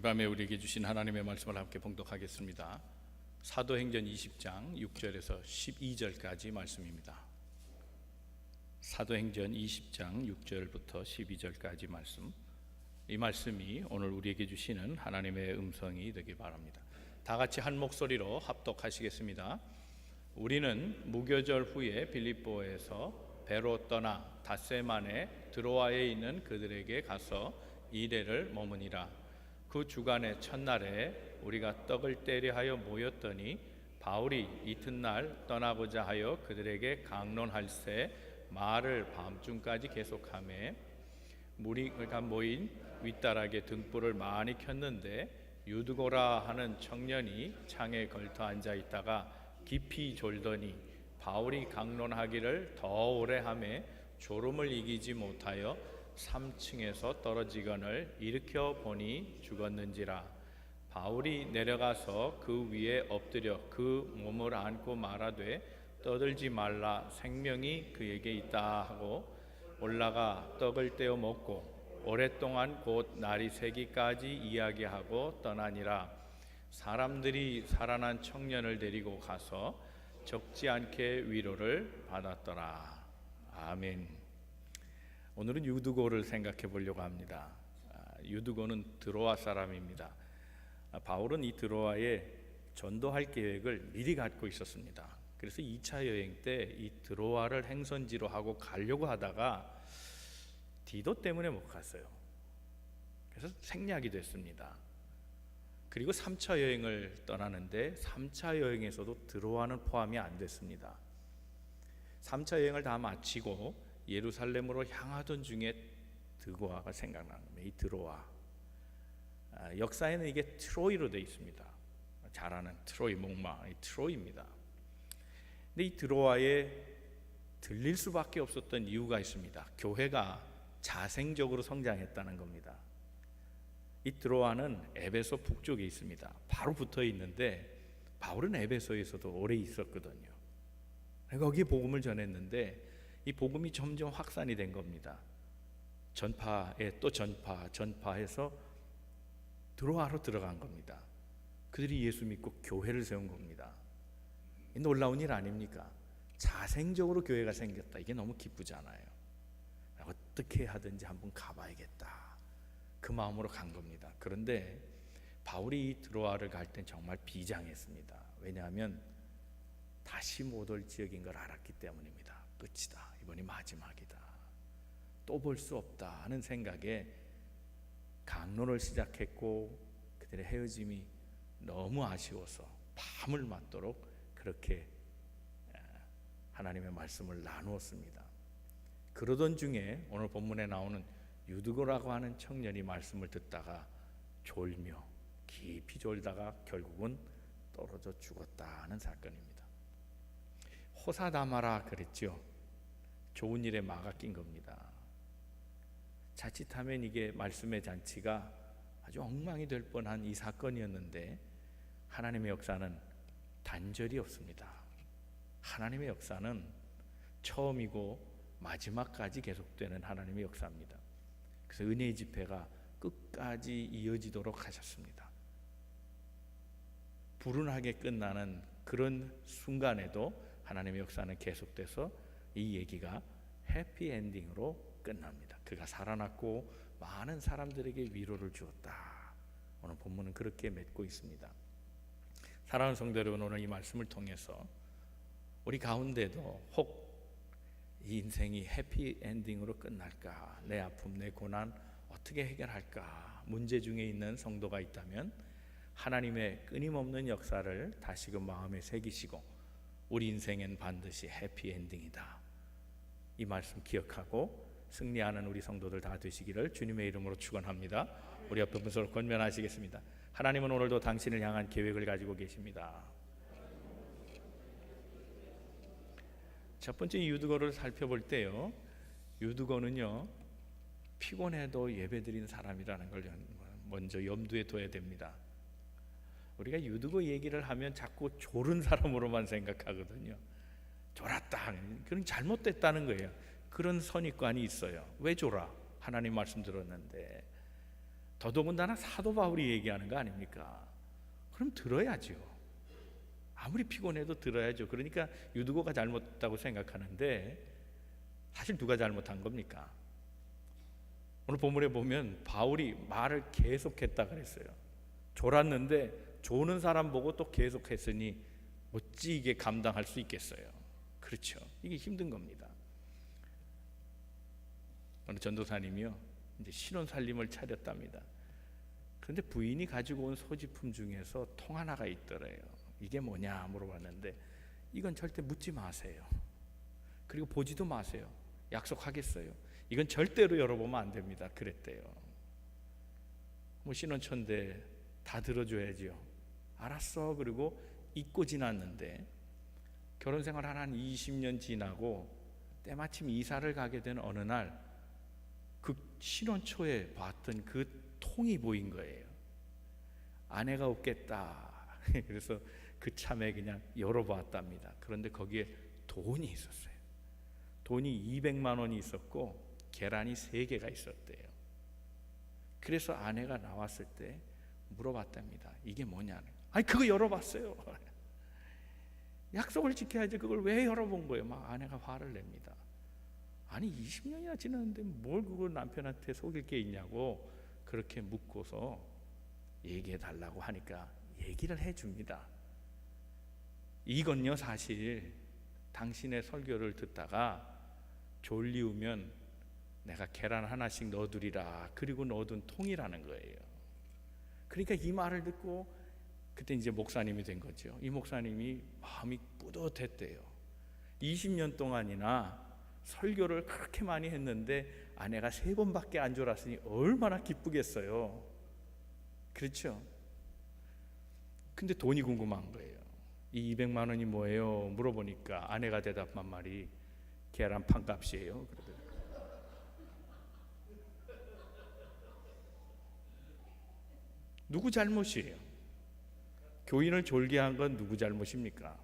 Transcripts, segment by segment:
밤에 우리에게 주신 하나님의 말씀을 함께 봉독하겠습니다. 사도행전 20장 6절에서 12절까지 말씀입니다. 사도행전 20장 6절부터 12절까지 말씀, 이 말씀이 오늘 우리에게 주시는 하나님의 음성이 되길 바랍니다. 다 같이 한 목소리로 합독하시겠습니다. 우리는 무교절 후에 빌립보에서 배로 떠나 닷새만에 드로아에 있는 그들에게 가서 이레를 머무니라. 그 주간의 첫날에 우리가 떡을 떼려 하여 모였더니 바울이 이튿날 떠나고자 하여 그들에게 강론할새 말을 밤중까지 계속하매 무리가 모인 윗다락에 등불을 많이 켰는데 유두고라 하는 청년이 창에 걸터 앉아 있다가 깊이 졸더니 바울이 강론하기를 더 오래 하매 졸음을 이기지 못하여 3층에서 떨어지거늘 일으켜 보니 죽었는지라. 바울이 내려가서 그 위에 엎드려 그 몸을 안고 말하되 떠들지 말라, 생명이 그에게 있다 하고 올라가 떡을 떼어 먹고 오랫동안 곧 날이 새기까지 이야기하고 떠나니라. 사람들이 살아난 청년을 데리고 가서 적지 않게 위로를 받았더라. 아멘. 오늘은 유두고를 생각해 보려고 합니다. 유두고는 드로아 사람입니다. 바울은 이 드로아에 전도할 계획을 미리 갖고 있었습니다. 그래서 2차 여행 때 이 드로아를 행선지로 하고 가려고 하다가 디도 때문에 못 갔어요. 그래서 생략이 됐습니다. 그리고 3차 여행을 떠나는데 3차 여행에서도 드로아는 포함이 안 됐습니다. 3차 여행을 다 마치고 예루살렘으로 향하던 중에 드고아가 생각나는 겁니다. 이 드로아, 역사에는 이게 트로이로 되어 있습니다. 잘 아는 트로이 목마, 이 트로이입니다. 근데 이 드로아에 들릴 수밖에 없었던 이유가 있습니다. 교회가 자생적으로 성장했다는 겁니다. 이 드로아는 에베소 북쪽에 있습니다. 바로 붙어 있는데 바울은 에베소에서도 오래 있었거든요. 거기에 복음을 전했는데 이 복음이 점점 확산이 된 겁니다. 전파에 또 전파해서 드로아로 들어간 겁니다. 그들이 예수 믿고 교회를 세운 겁니다. 놀라운 일 아닙니까? 자생적으로 교회가 생겼다. 이게 너무 기쁘잖아요. 어떻게 하든지 한번 가봐야겠다. 그 마음으로 간 겁니다. 그런데 바울이 드로아를 갈 땐 정말 비장했습니다. 왜냐하면 다시 못 올 지역인 걸 알았기 때문입니다. 끝이다. 이번이 마지막이다. 또 볼 수 없다 하는 생각에 강론을 시작했고 그들의 헤어짐이 너무 아쉬워서 밤을 맞도록 그렇게 하나님의 말씀을 나누었습니다. 그러던 중에 오늘 본문에 나오는 유두고라고 하는 청년이 말씀을 듣다가 졸며 깊이 졸다가 결국은 떨어져 죽었다 하는 사건입니다. 호사다마라 그랬죠. 좋은 일에 마가 낀 겁니다. 자칫하면 이게 말씀의 잔치가 아주 엉망이 될 뻔한 이 사건이었는데 하나님의 역사는 단절이 없습니다. 하나님의 역사는 처음이고 마지막까지 계속되는 하나님의 역사입니다. 그래서 은혜의 집회가 끝까지 이어지도록 하셨습니다. 불운하게 끝나는 그런 순간에도 하나님의 역사는 계속돼서 이 얘기가 해피엔딩으로 끝납니다. 그가 살아났고 많은 사람들에게 위로를 주었다. 오늘 본문은 그렇게 맺고 있습니다. 사랑하는 성도 여러분, 오늘 이 말씀을 통해서 우리 가운데도 혹 이 인생이 해피엔딩으로 끝날까, 내 아픔, 내 고난 어떻게 해결할까 문제 중에 있는 성도가 있다면 하나님의 끊임없는 역사를 다시금 마음에 새기시고 우리 인생엔 반드시 해피엔딩이다, 이 말씀 기억하고 승리하는 우리 성도들 다 되시기를 주님의 이름으로 축원합니다. 우리 옆에 분 서로 권면하시겠습니다. 하나님은 오늘도 당신을 향한 계획을 가지고 계십니다. 첫 번째 유두고를 살펴볼 때요, 유두고는요 피곤해도 예배드린 사람이라는 걸 먼저 염두에 둬야 됩니다. 우리가 유두고 얘기를 하면 자꾸 졸은 사람으로만 생각하거든요. 졸았다, 그건 잘못됐다는 거예요. 그런 선입관이 있어요. 왜 졸아? 하나님 말씀 들었는데. 더더군다나 사도 바울이 얘기하는 거 아닙니까? 그럼 들어야죠. 아무리 피곤해도 들어야죠. 그러니까 유두고가 잘못했다고 생각하는데 사실 누가 잘못한 겁니까? 오늘 본문에 보면 바울이 말을 계속했다 그랬어요. 졸았는데 조는 사람 보고 또 계속했으니 어찌 이게 감당할 수 있겠어요? 그렇죠. 이게 힘든 겁니다. 어느 전도사님이요, 이제 신혼 살림을 차렸답니다. 그런데 부인이 가지고 온 소지품 중에서 통 하나가 있더래요. 이게 뭐냐 물어봤는데 이건 절대 묻지 마세요. 그리고 보지도 마세요. 약속하겠어요. 이건 절대로 열어보면 안 됩니다. 그랬대요. 뭐 신혼초인데 다 들어줘야죠. 알았어. 그리고 잊고 지났는데 결혼생활 한 20년 지나고 때마침 이사를 가게 된 어느 날 그 신혼초에 봤던 그 통이 보인 거예요. 아내가 없겠다. 그래서 그 참에 그냥 열어봤답니다. 그런데 거기에 돈이 있었어요. 돈이 200만 원이 있었고 계란이 3개가 있었대요. 그래서 아내가 나왔을 때 물어봤답니다. 이게 뭐냐는. 아니 그거 열어봤어요. 약속을 지켜야지 그걸 왜 열어본 거예요? 막 아내가 화를 냅니다. 아니 20년이나 지났는데 뭘 그걸 남편한테 속일 게 있냐고 그렇게 묻고서 얘기해 달라고 하니까 얘기를 해줍니다. 이건요 사실 당신의 설교를 듣다가 졸리우면 내가 계란 하나씩 넣어두리라. 그리고 넣어둔 통이라는 거예요. 그러니까 이 말을 듣고 그때 이제 목사님이 된 거죠. 이 목사님이 마음이 뿌듯했대요. 20년 동안이나 설교를 그렇게 많이 했는데 아내가 3번밖에 안 졸았으니 얼마나 기쁘겠어요. 그렇죠? 근데 돈이 궁금한 거예요. 이 200만 원이 뭐예요? 물어보니까 아내가 대답한 말이 계란 판값이에요. 그러더라고요. 누구 잘못이에요? 교인을 졸게 한 건 누구 잘못입니까?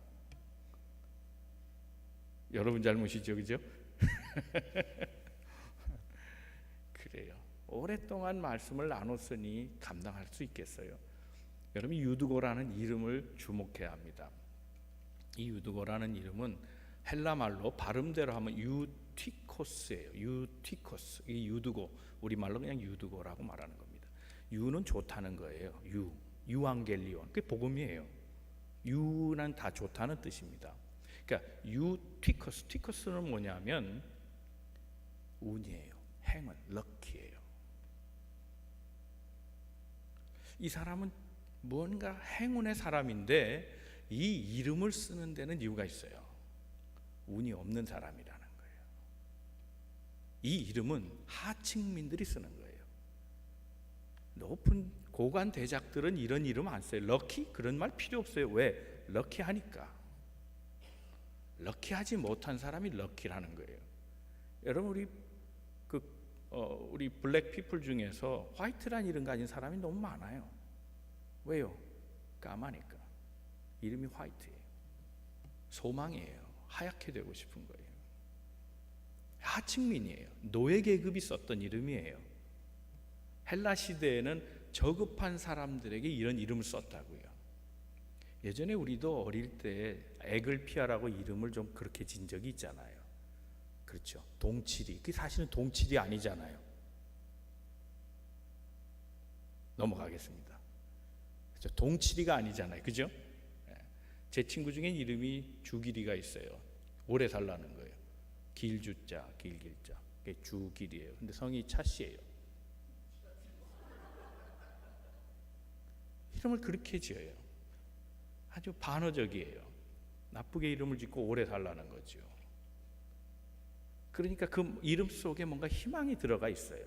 여러분 잘못이죠, 그죠? 그래요. 오랫동안 말씀을 나눴으니 감당할 수 있겠어요? 여러분 유두고라는 이름을 주목해야 합니다. 이 유두고라는 이름은 헬라 말로 발음대로 하면 유티코스예요. 유티코스. 이 유두고 우리 말로 그냥 유두고라고 말하는 겁니다. 유는 좋다는 거예요. 유앙겔리온. 그게 복음이에요. 유는 다 좋다는 뜻입니다. 그러니까 유티커스, 티커스는 뭐냐면 운이에요. 행운, 럭키예요. 이 사람은 뭔가 행운의 사람인데 이 이름을 쓰는 데는 이유가 있어요. 운이 없는 사람이라는 거예요. 이 이름은 하층민들이 쓰는 거예요. 높은 고관 대작들은 이런 이름 안 써요. 럭키? 그런 말 필요 없어요. 왜? 럭키하니까. 럭키하지 못한 사람이 럭키라는 거예요. 여러분 우리 블랙 피플 중에서 화이트란 이름 가진 사람이 너무 많아요. 왜요? 까마니까. 이름이 화이트예요. 소망이에요. 하얗게 되고 싶은 거예요. 하층민이에요. 노예 계급이 썼던 이름이에요. 헬라 시대에는 저급한 사람들에게 이런 이름을 썼다고요. 예전에 우리도 어릴 때 에글피아라고 이름을 좀 그렇게 진 적이 있잖아요. 그렇죠. 동칠이. 그게 사실은 동칠이 아니잖아요. 넘어가겠습니다. 그렇죠. 동칠이가 아니잖아요. 그죠? 제 친구 중에 이름이 주길이가 있어요. 오래 살라는 거예요. 길주자, 길길자. 그게 주길이에요. 근데 성이 차씨예요. 이름을 그렇게 지어요. 아주 반어적이에요. 나쁘게 이름을 짓고 오래 살라는 거죠. 그러니까 그 이름 속에 뭔가 희망이 들어가 있어요.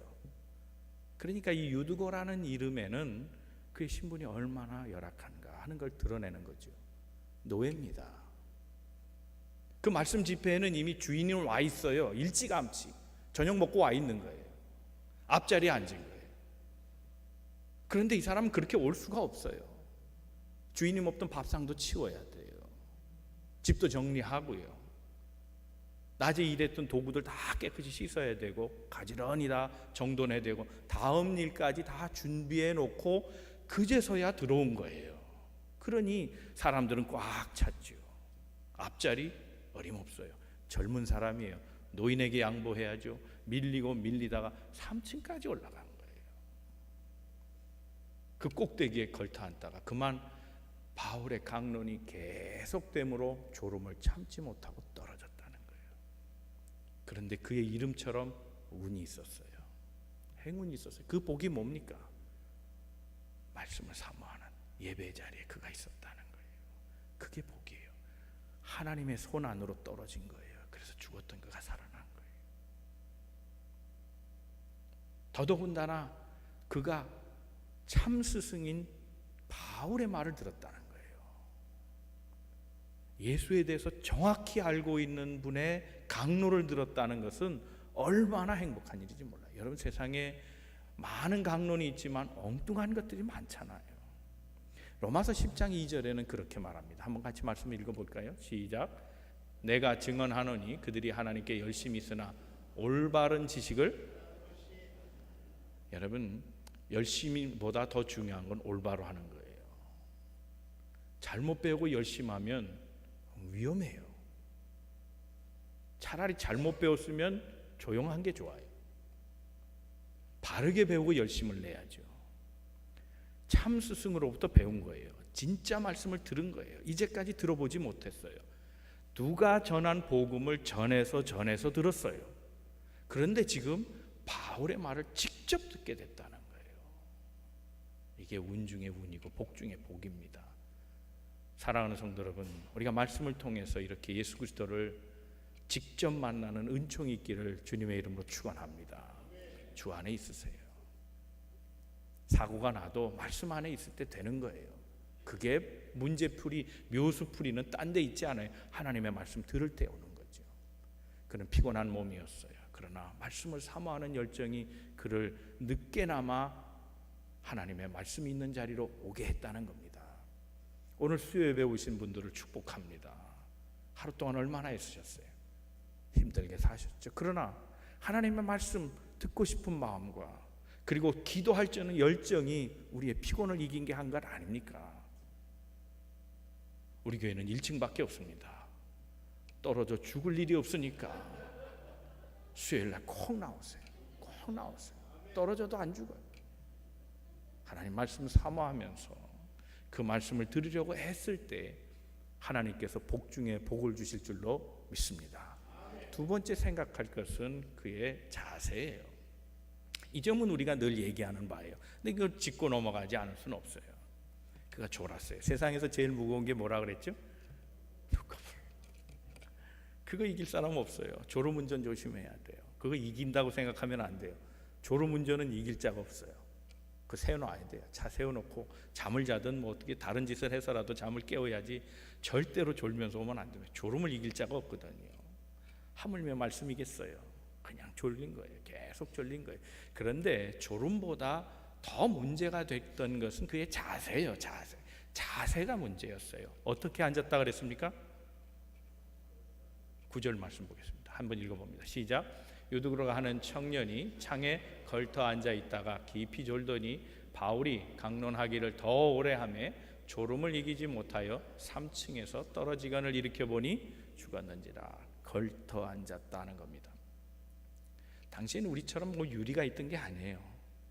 그러니까 이 유두고라는 이름에는 그의 신분이 얼마나 열악한가 하는 걸 드러내는 거죠. 노예입니다. 그 말씀 집회에는 이미 주인이 와 있어요. 일찌감치 저녁 먹고 와 있는 거예요. 앞자리에 앉은 거예요. 그런데 이 사람은 그렇게 올 수가 없어요. 주인이 없던 밥상도 치워야 돼요. 집도 정리하고요. 낮에 일했던 도구들 다 깨끗이 씻어야 되고 가지런히 다 정돈해야 되고 다음 일까지 다 준비해 놓고 그제서야 들어온 거예요. 그러니 사람들은 꽉 찼죠. 앞자리 어림없어요. 젊은 사람이에요. 노인에게 양보해야죠. 밀리고 밀리다가 3층까지 올라간 거예요. 그 꼭대기에 걸터 앉다가 그만 바울의 강론이 계속됨으로 졸음을 참지 못하고 떨어졌다는 거예요. 그런데 그의 이름처럼 운이 있었어요. 행운이 있었어요. 그 복이 뭡니까? 말씀을 사모하는 예배 자리에 그가 있었다는 거예요. 그게 복이에요. 하나님의 손 안으로 떨어진 거예요. 그래서 죽었던 그가 살아난 거예요. 더더군다나 그가 참 스승인 바울의 말을 들었다는 거예요. 예수에 대해서 정확히 알고 있는 분의 강론을 들었다는 것은 얼마나 행복한 일인지 몰라요. 여러분, 세상에 많은 강론이 있지만 엉뚱한 것들이 많잖아요. 로마서 10장 2절에는 그렇게 말합니다. 한번 같이 말씀 읽어볼까요? 시작. 내가 증언하노니 그들이 하나님께 열심히 있으나 올바른 지식을, 여러분, 열심히보다 더 중요한 건 올바로 하는 거예요. 잘못 배우고 열심히 하면 위험해요. 차라리 잘못 배웠으면 조용한 게 좋아요. 바르게 배우고 열심을 내야죠. 참 스승으로부터 배운 거예요. 진짜 말씀을 들은 거예요. 이제까지 들어보지 못했어요. 누가 전한 복음을 전해서 들었어요. 그런데 지금 바울의 말을 직접 듣게 됐다는 거예요. 이게 운 중에 운이고 복 중에 복입니다. 사랑하는 성도 여러분, 우리가 말씀을 통해서 이렇게 예수 그리스도를 직접 만나는 은총이 있기를 주님의 이름으로 축원합니다. 주 안에 있으세요. 사고가 나도 말씀 안에 있을 때 되는 거예요. 그게 문제풀이, 묘수풀이는 딴 데 있지 않아요. 하나님의 말씀 들을 때 오는 거죠. 그는 피곤한 몸이었어요. 그러나 말씀을 사모하는 열정이 그를 늦게나마 하나님의 말씀이 있는 자리로 오게 했다는 겁니다. 오늘 수요예배 오신 분들을 축복합니다. 하루 동안 얼마나 애쓰셨어요. 힘들게 사셨죠. 그러나 하나님의 말씀 듣고 싶은 마음과 그리고 기도할 때는 열정이 우리의 피곤을 이긴 게 한 것 아닙니까? 우리 교회는 1층밖에 없습니다. 떨어져 죽을 일이 없으니까 수요일날 콕 나오세요. 콕 나오세요. 떨어져도 안 죽어요. 하나님 말씀 사모하면서 그 말씀을 들으려고 했을 때 하나님께서 복 중에 복을 주실 줄로 믿습니다. 두 번째 생각할 것은 그의 자세예요. 이 점은 우리가 늘 얘기하는 바예요. 근데 이걸 짚고 넘어가지 않을 수는 없어요. 그가 졸았어요. 세상에서 제일 무거운 게 뭐라 그랬죠? 그거 이길 사람 없어요. 졸음운전 조심해야 돼요. 그거 이긴다고 생각하면 안 돼요. 졸음운전은 이길 자가 없어요. 그 세워놔야 돼요. 차 세워놓고 잠을 자든 뭐 어떻게 다른 짓을 해서라도 잠을 깨워야지 절대로 졸면서 오면 안 돼요. 졸음을 이길 자가 없거든요. 하물며 말씀이겠어요. 그냥 졸린 거예요. 계속 졸린 거예요. 그런데 졸음보다 더 문제가 됐던 것은 그의 자세예요. 자세가 문제였어요. 어떻게 앉았다 그랬습니까? 9절 말씀 보겠습니다. 한번 읽어봅니다. 시작. 유두그로가 하는 청년이 창에 걸터 앉아 있다가 깊이 졸더니 바울이 강론하기를 더 오래 하매 졸음을 이기지 못하여 3층에서 떨어지간을 일으켜 보니 죽었는지라. 걸터 앉았다는 겁니다. 당시에는 우리처럼 뭐 유리가 있던 게 아니에요.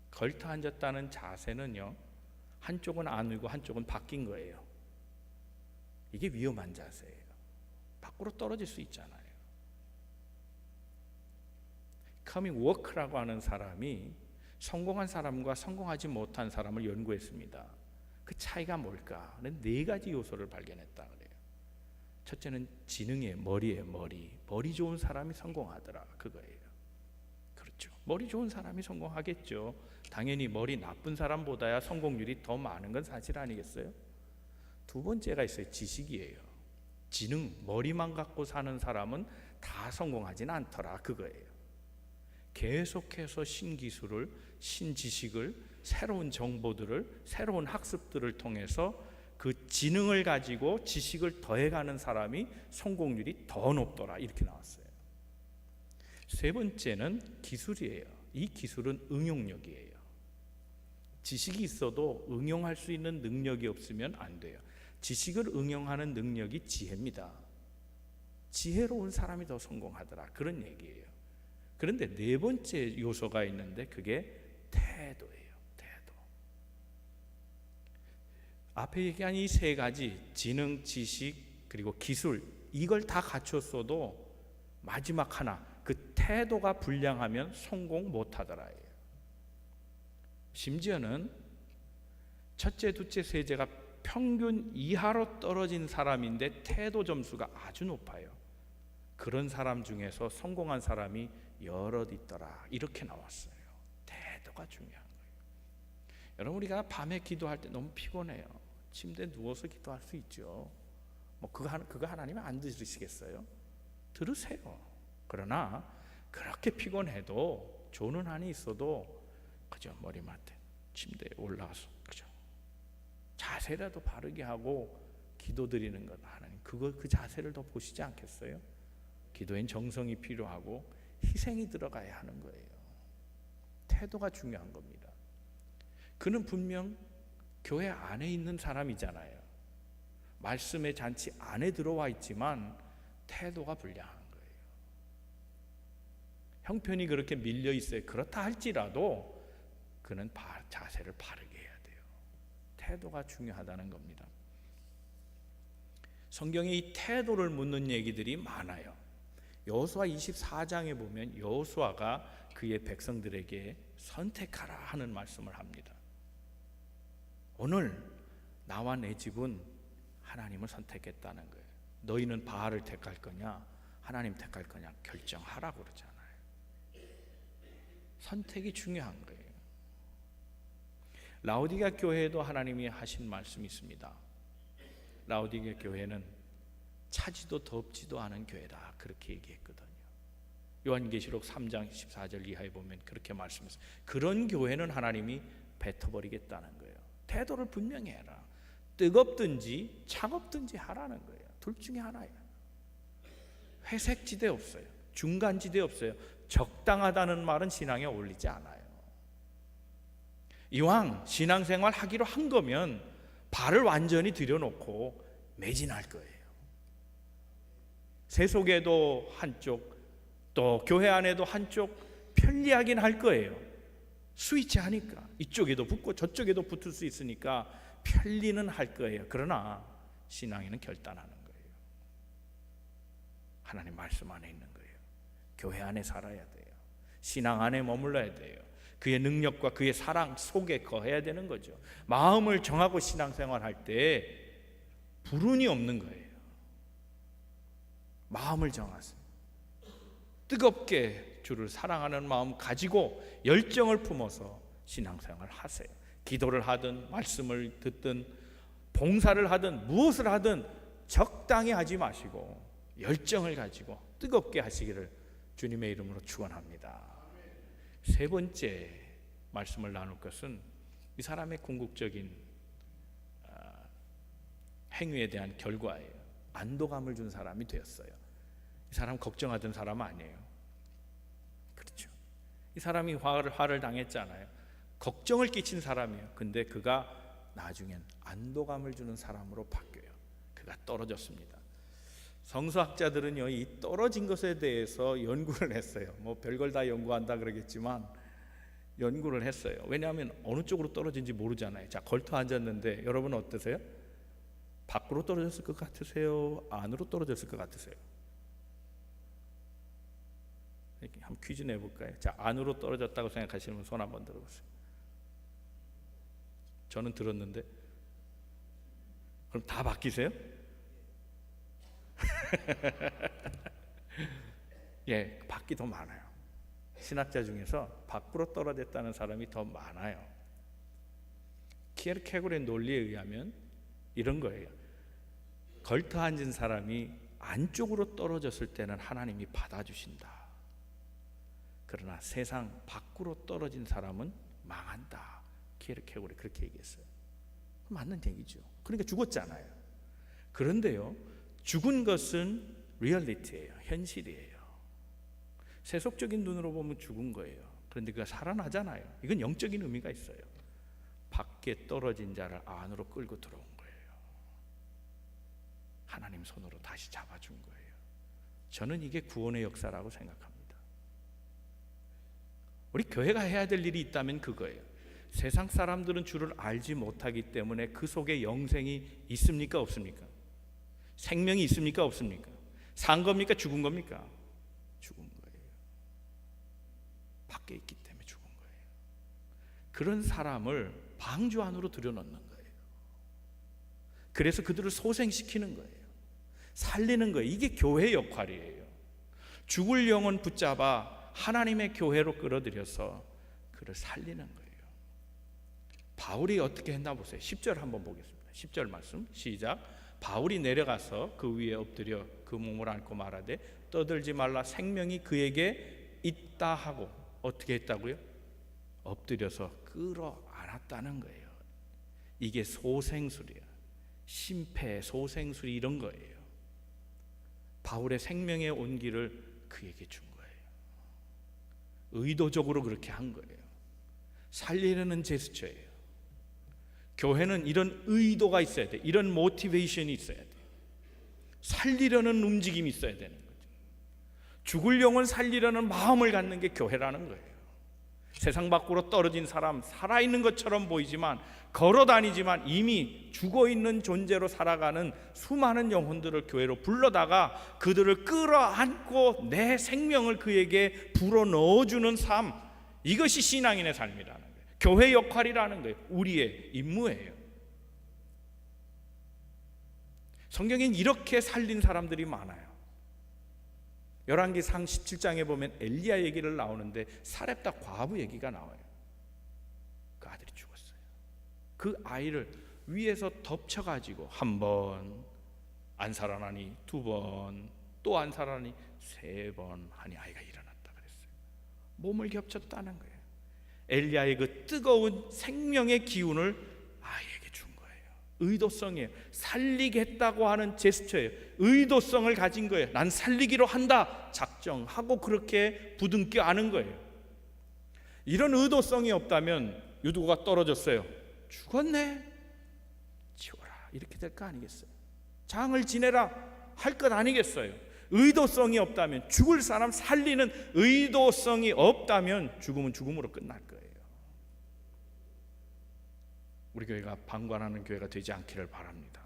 걸터 앉았다는 자세는요, 한쪽은 안이고 한쪽은 바뀐 거예요. 이게 위험한 자세예요. 밖으로 떨어질 수 있잖아요. 커밍 워크라고 하는 사람이 성공한 사람과 성공하지 못한 사람을 연구했습니다. 그 차이가 뭘까? 네 가지 요소를 발견했다 그래요. 첫째는 지능의 머리 좋은 사람이 성공하더라, 그거예요. 그렇죠. 머리 좋은 사람이 성공하겠죠. 당연히 머리 나쁜 사람보다야 성공률이 더 많은 건 사실 아니겠어요? 두 번째가 있어요. 지식이에요. 지능, 머리만 갖고 사는 사람은 다 성공하진 않더라, 그거예요. 계속해서 신기술을, 신지식을, 새로운 정보들을, 새로운 학습들을 통해서 그 지능을 가지고 지식을 더해가는 사람이 성공률이 더 높더라, 이렇게 나왔어요. 세 번째는 기술이에요. 이 기술은 응용력이에요. 지식이 있어도 응용할 수 있는 능력이 없으면 안 돼요. 지식을 응용하는 능력이 지혜입니다. 지혜로운 사람이 더 성공하더라, 그런 얘기예요. 그런데 네 번째 요소가 있는데 그게 태도예요. 태도. 앞에 얘기한 이 세 가지, 지능, 지식, 그리고 기술, 이걸 다 갖췄어도 마지막 하나, 그 태도가 불량하면 성공 못하더라예요. 심지어는 첫째, 둘째, 셋째가 평균 이하로 떨어진 사람인데 태도 점수가 아주 높아요. 그런 사람 중에서 성공한 사람이 여럿 있더라, 이렇게 나왔어요. 태도가 중요한 거예요. 여러분, 우리가 밤에 기도할 때 너무 피곤해요. 침대에 누워서 기도할 수 있죠. 그거 하나님은 안 들으시겠어요? 들으세요. 그러나 그렇게 피곤해도 조는 한이 있어도 그저 머리맡에 침대에 올라와서 그저 자세라도 바르게 하고 기도드리는 것, 하나님 그 자세를 더 보시지 않겠어요? 기도엔 정성이 필요하고 희생이 들어가야 하는 거예요. 태도가 중요한 겁니다. 그는 분명 교회 안에 있는 사람이잖아요. 말씀의 잔치 안에 들어와 있지만 태도가 불량한 거예요. 형편이 그렇게 밀려 있어요. 그렇다 할지라도 그는 자세를 바르게 해야 돼요. 태도가 중요하다는 겁니다. 성경에 이 태도를 묻는 얘기들이 많아요. 여호수아 24장에 보면 여호수아가 그의 백성들에게 선택하라 하는 말씀을 합니다. 오늘 나와 내 집은 하나님을 선택했다는 거예요. 너희는 바알을 택할 거냐 하나님 택할 거냐 결정하라고 그러잖아요. 선택이 중요한 거예요. 라오디게아 교회에도 하나님이 하신 말씀이 있습니다. 라오디게아 교회는 차지도 덥지도 않은 교회다, 그렇게 얘기했거든요. 요한계시록 3장 14절 이하에 보면 그렇게 말씀했어요. 그런 교회는 하나님이 뱉어버리겠다는 거예요. 태도를 분명히 해라. 뜨겁든지 차갑든지 하라는 거예요. 둘 중에 하나예요. 회색지대 없어요. 중간지대 없어요. 적당하다는 말은 신앙에 어울리지 않아요. 이왕 신앙생활 하기로 한 거면 발을 완전히 들여놓고 매진할 거예요. 세속에도 한쪽, 또 교회 안에도 한쪽 편리하긴 할 거예요. 스위치 하니까 이쪽에도 붙고 저쪽에도 붙을 수 있으니까 편리는 할 거예요. 그러나 신앙에는 결단하는 거예요. 하나님 말씀 안에 있는 거예요. 교회 안에 살아야 돼요. 신앙 안에 머물러야 돼요. 그의 능력과 그의 사랑 속에 거해야 되는 거죠. 마음을 정하고 신앙생활할 때 불운이 없는 거예요. 마음을 정하세요. 뜨겁게 주를 사랑하는 마음 가지고 열정을 품어서 신앙생활 하세요. 기도를 하든 말씀을 듣든 봉사를 하든 무엇을 하든 적당히 하지 마시고 열정을 가지고 뜨겁게 하시기를 주님의 이름으로 축원합니다. 세 번째 말씀을 나눌 것은 이 사람의 궁극적인 행위에 대한 결과예요. 안도감을 준 사람이 되었어요. 이 사람 걱정하던 사람 아니에요. 그렇죠. 이 사람이 화를 당했잖아요. 걱정을 끼친 사람이에요. 근데 그가 나중엔 안도감을 주는 사람으로 바뀌어요. 그가 떨어졌습니다. 성서학자들은요, 이 떨어진 것에 대해서 연구를 했어요. 뭐 별걸 다 연구한다 그러겠지만 연구를 했어요. 왜냐하면 어느 쪽으로 떨어진지 모르잖아요. 자, 걸터 앉았는데 여러분 어떠세요? 밖으로 떨어졌을 것 같으세요? 안으로 떨어졌을 것 같으세요? 이렇게 한번 퀴즈 내볼까요? 자, 안으로 떨어졌다고 생각하시는 분 손 한번 들어보세요. 저는 들었는데, 그럼 다 바뀌세요? 예, 밖이 더 많아요. 신학자 중에서 밖으로 떨어졌다는 사람이 더 많아요. 키에르케고르의 논리에 의하면 이런 거예요. 걸터 앉은 사람이 안쪽으로 떨어졌을 때는 하나님이 받아주신다. 그러나 세상 밖으로 떨어진 사람은 망한다. 키에르케고르 그렇게 얘기했어요. 맞는 얘기죠. 그러니까 죽었잖아요. 그런데요, 죽은 것은 리얼리티예요. 현실이에요. 세속적인 눈으로 보면 죽은 거예요. 그런데 그가 살아나잖아요. 이건 영적인 의미가 있어요. 밖에 떨어진 자를 안으로 끌고 들어온 거예요. 하나님 손으로 다시 잡아준 거예요. 저는 이게 구원의 역사라고 생각합니다. 우리 교회가 해야 될 일이 있다면 그거예요. 세상 사람들은 주를 알지 못하기 때문에 그 속에 영생이 있습니까 없습니까? 생명이 있습니까 없습니까? 산 겁니까 죽은 겁니까? 죽은 거예요. 밖에 있기 때문에 죽은 거예요. 그런 사람을 방주 안으로 들여놓는 거예요. 그래서 그들을 소생시키는 거예요. 살리는 거예요. 이게 교회의 역할이에요. 죽을 영혼 붙잡아 하나님의 교회로 끌어들여서 그를 살리는 거예요. 바울이 어떻게 했나 보세요. 10절 한번 보겠습니다. 10절 말씀 시작. 바울이 내려가서 그 위에 엎드려 그 몸을 안고 말하되 떠들지 말라 생명이 그에게 있다 하고 어떻게 했다고요? 엎드려서 끌어안았다는 거예요. 이게 소생술이야. 심폐, 소생술이 이런 거예요. 바울의 생명의 온기를 그에게 준 거예요. 의도적으로 그렇게 한 거예요. 살리려는 제스처예요. 교회는 이런 의도가 있어야 돼. 이런 모티베이션이 있어야 돼. 살리려는 움직임이 있어야 되는 거죠. 죽을 영혼 살리려는 마음을 갖는 게 교회라는 거예요. 세상 밖으로 떨어진 사람, 살아있는 것처럼 보이지만 걸어 다니지만 이미 죽어있는 존재로 살아가는 수많은 영혼들을 교회로 불러다가 그들을 끌어안고 내 생명을 그에게 불어넣어주는 삶, 이것이 신앙인의 삶이라는 거예요. 교회 역할이라는 거예요. 우리의 임무예요. 성경엔 이렇게 살린 사람들이 많아요. 열왕기상 17장에 보면 엘리야 얘기를 나오는데 사렙다 과부 얘기가 나와요. 그 아들이 죽었어요. 그 아이를 위에서 덮쳐가지고 한 번 안 살아나니, 두 번 또 안 살아나니, 세 번 하니 아이가 일어났다 그랬어요. 몸을 겹쳤다는 거예요. 엘리야의 그 뜨거운 생명의 기운을 아이에게 준 거예요. 의도성이에요. 살리겠다고 하는 제스처예요. 의도성을 가진 거예요. 난 살리기로 한다 작정하고 그렇게 부둥켜 안은 거예요. 이런 의도성이 없다면 유두가 떨어졌어요. 죽었네. 치워라. 이렇게 될 거 아니겠어요? 장을 지내라 할 것 아니겠어요? 의도성이 없다면, 죽을 사람 살리는 의도성이 없다면 죽음은 죽음으로 끝날 거예요. 우리 교회가 방관하는 교회가 되지 않기를 바랍니다.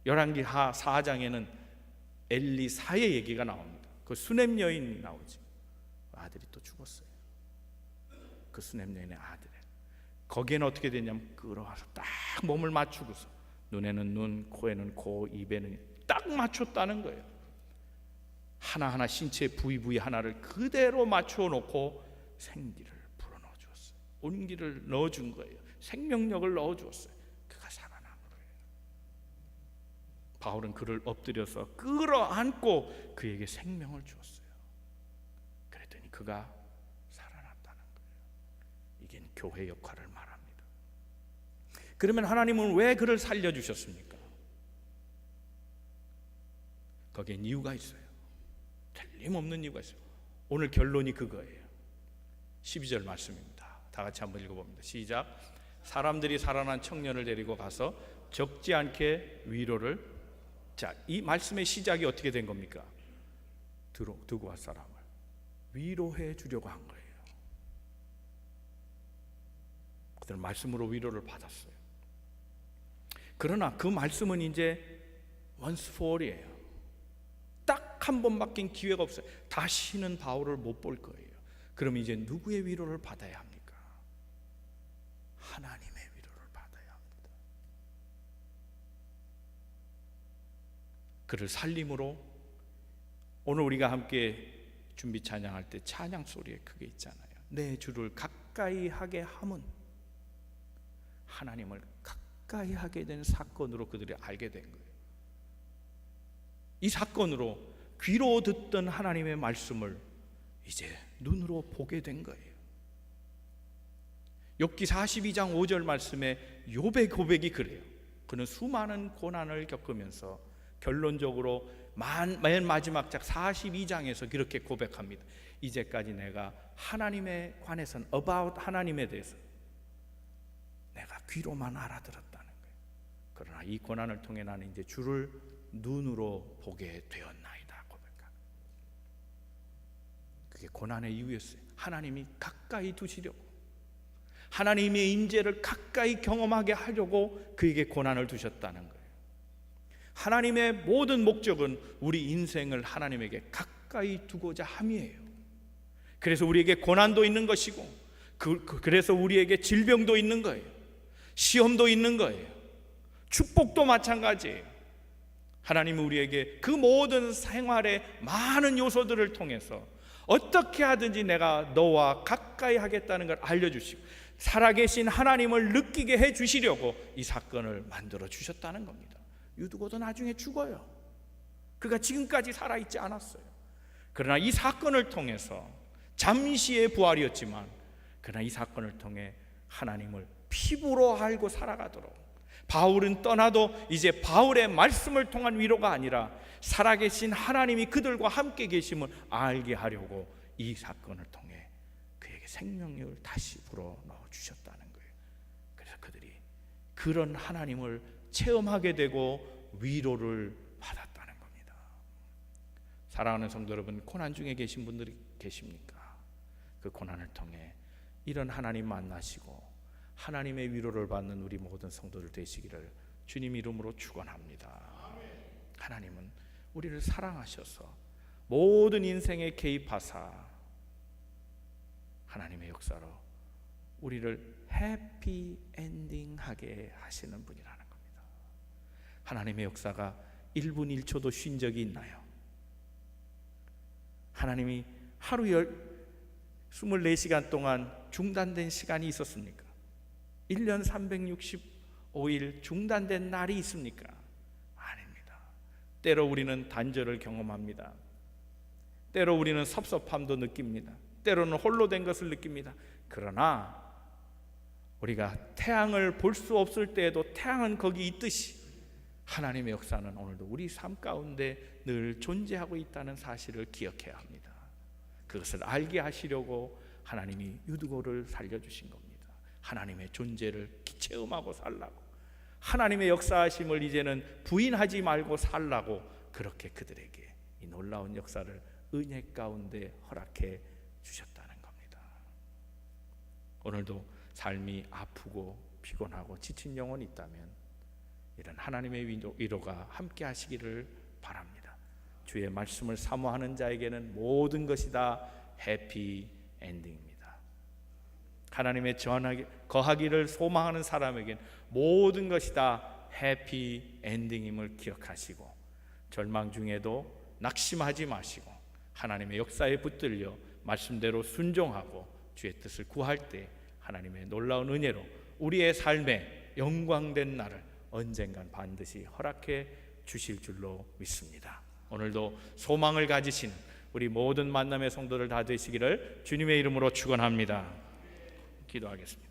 열왕기하 4장에는 엘리사의 얘기가 나옵니다. 그 수넴 여인이 나오지. 아들이 또 죽었어요. 그 수넴 여인의 아들. 거기에는 어떻게 되냐면 끌어와서 딱 몸을 맞추고서 눈에는 눈, 코에는 코, 입에는 딱 맞췄다는 거예요. 하나하나 신체 부위 하나를 그대로 맞춰 놓고 생기를 불어넣어 주었어요. 온기를 넣어준 거예요. 생명력을 넣어 주었어요. 그가 살아난 거예요. 바울은 그를 엎드려서 끌어안고 그에게 생명을 주었어요. 그랬더니 그가 살아났다는 거예요. 이게 교회 역할을 말합니다. 그러면 하나님은 왜 그를 살려주셨습니까? 거기엔 이유가 있어요. 틀림없는 이유가 있어요. 오늘 결론이 그거예요. 12절 말씀입니다. 다 같이 한번 읽어봅니다. 시작. 사람들이 살아난 청년을 데리고 가서 적지 않게 위로를. 자, 이 말씀의 시작이 어떻게 된 겁니까? 두고 와 사람을 위로해 주려고 한 거예요. 그들은 말씀으로 위로를 받았어요. 그러나 그 말씀은 이제 once for all이에요. 딱 한 번 맡긴 기회가 없어요. 다시는 바울을 못 볼 거예요. 그럼 이제 누구의 위로를 받아야 합니까? 하나님의 위로를 받아야 합니다. 그를 살림으로 오늘 우리가 함께 준비 찬양할 때 찬양 소리에 그게 있잖아요. 내 주를 가까이 하게 함은 하나님을 가까이 하게 된 사건으로 그들이 알게 된 거예요. 이 사건으로 귀로 듣던 하나님의 말씀을 이제 눈으로 보게 된 거예요. 욥기 42장 5절 말씀에 욥의 고백이 그래요. 그는 수많은 고난을 겪으면서 결론적으로 맨 마지막 장 42장에서 그렇게 고백합니다. 이제까지 내가 하나님에 관해서는 about 하나님에 대해서 내가 귀로만 알아들었다는 거예요. 그러나 이 고난을 통해 나는 이제 주를 눈으로 보게 되었나이다 고백합니다. 그게 고난의 이유였어요. 하나님이 가까이 두시려고, 하나님의 임재를 가까이 경험하게 하려고 그에게 고난을 두셨다는 거예요. 하나님의 모든 목적은 우리 인생을 하나님에게 가까이 두고자 함이에요. 그래서 우리에게 고난도 있는 것이고, 그래서 우리에게 질병도 있는 거예요. 시험도 있는 거예요. 축복도 마찬가지예요. 하나님은 우리에게 그 모든 생활의 많은 요소들을 통해서 어떻게 하든지 내가 너와 가까이 하겠다는 걸 알려주시고, 살아계신 하나님을 느끼게 해주시려고 이 사건을 만들어 주셨다는 겁니다. 유두고도 나중에 죽어요. 그가 지금까지 살아있지 않았어요. 그러나 이 사건을 통해서 잠시의 부활이었지만, 그러나 이 사건을 통해 하나님을 피부로 알고 살아가도록, 바울은 떠나도 이제 바울의 말씀을 통한 위로가 아니라 살아계신 하나님이 그들과 함께 계심을 알게 하려고 이 사건을 통해 그에게 생명력을 다시 불어넣어 주셨다는 거예요. 그래서 그들이 그런 하나님을 체험하게 되고 위로를 받았다는 겁니다. 사랑하는 성도 여러분, 고난 중에 계신 분들이 계십니까? 그 고난을 통해 이런 하나님 만나시고 하나님의 위로를 받는 우리 모든 성도들 되시기를 주님 이름으로 축원합니다. 하나님은 우리를 사랑하셔서 모든 인생에 개입하사 하나님의 역사로 우리를 해피 엔딩하게 하시는 분이라는 겁니다. 하나님의 역사가 1분 1초도 쉰 적이 있나요? 하나님이 하루 24시간 동안 중단된 시간이 있었습니까? 1년 365일 중단된 날이 있습니까? 아닙니다. 때로 우리는 단절을 경험합니다. 때로 우리는 섭섭함도 느낍니다. 때로는 홀로 된 것을 느낍니다. 그러나 우리가 태양을 볼 수 없을 때에도 태양은 거기 있듯이 하나님의 역사는 오늘도 우리 삶 가운데 늘 존재하고 있다는 사실을 기억해야 합니다. 그것을 알게 하시려고 하나님이 유두고를 살려주신 겁니다. 하나님의 존재를 체험하고 살라고, 하나님의 역사하심을 이제는 부인하지 말고 살라고 그렇게 그들에게 이 놀라운 역사를 은혜 가운데 허락해 주셨다는 겁니다. 오늘도 삶이 아프고 피곤하고 지친 영혼이 있다면 이런 하나님의 위로가 함께 하시기를 바랍니다. 주의 말씀을 사모하는 자에게는 모든 것이 다 해피 엔딩입니다. 하나님의 거하기를 소망하는 사람에게는 모든 것이 다 해피 엔딩임을 기억하시고, 절망 중에도 낙심하지 마시고 하나님의 역사에 붙들려 말씀대로 순종하고 주의 뜻을 구할 때 하나님의 놀라운 은혜로 우리의 삶에 영광된 날을 언젠간 반드시 허락해 주실 줄로 믿습니다. 오늘도 소망을 가지신 우리 모든 만남의 성도들 다 되시기를 주님의 이름으로 축원합니다. 기도하겠습니다.